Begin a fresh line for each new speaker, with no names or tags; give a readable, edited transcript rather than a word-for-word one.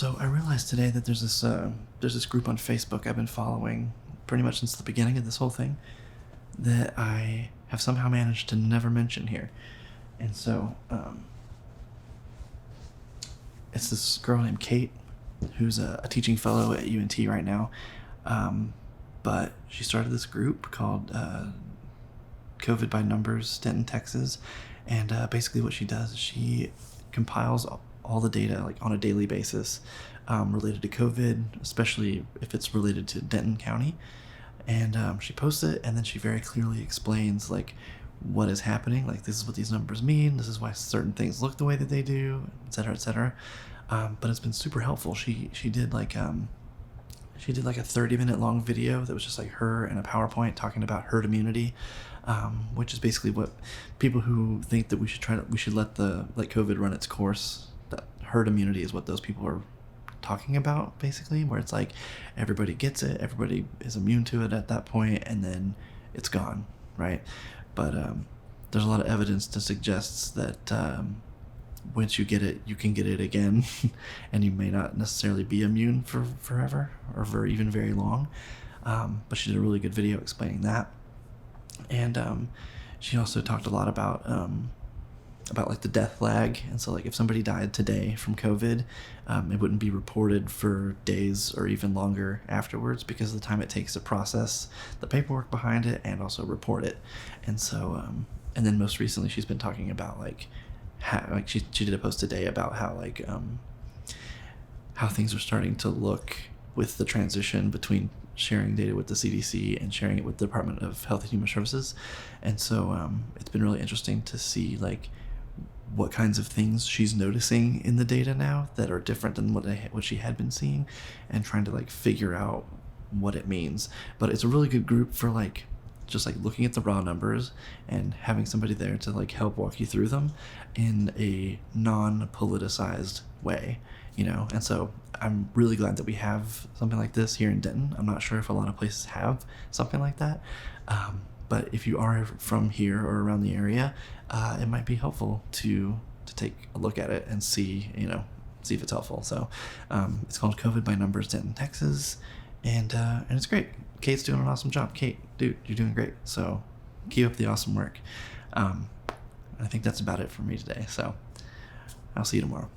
So I realized today that there's this group on Facebook I've been following pretty much since the beginning of this whole thing that I have somehow managed to never mention here. And so it's this girl named Kate who's a teaching fellow at UNT right now. But she started this group called COVID by Numbers, Denton, Texas. And basically what she does is she compiles all the data like on a daily basis related to COVID, especially if it's related to Denton County. And she posts it, and then she very clearly explains like what is happening. Like, this is what these numbers mean. This is why certain things look the way that they do, et cetera, et cetera. But it's been super helpful. She did like a 30-minute long video that was just like her and a PowerPoint talking about herd immunity, which is basically what people who think that we should let COVID run its course. That herd immunity is what those people are talking about, basically, where it's like everybody gets it, everybody is immune to it at that point, and then it's gone, right? But there's a lot of evidence to suggest that once you get it, you can get it again, and you may not necessarily be immune for forever or for even very long. But she did a really good video explaining that, and she also talked a lot about like the death lag. And so like if somebody died today from COVID, it wouldn't be reported for days or even longer afterwards because of the time it takes to process the paperwork behind it and also report it. And so and then most recently she's been talking about like how, like she did a post today about how like how things are starting to look with the transition between sharing data with the CDC and sharing it with the Department of Health and Human Services. And so it's been really interesting to see like what kinds of things she's noticing in the data now that are different than what she had been seeing, and trying to like figure out what it means. But it's a really good group for like just like looking at the raw numbers and having somebody there to like help walk you through them in a non-politicized way, you know. And so I'm really glad that we have something like this here in Denton. I'm not sure if a lot of places have something like that, but if you are from here or around the area, it might be helpful to take a look at it and see if it's helpful. So it's called COVID by Numbers, Denton, Texas, and it's great. Kate's doing an awesome job. Kate, dude, you're doing great. So keep up the awesome work. I think that's about it for me today. So I'll see you tomorrow.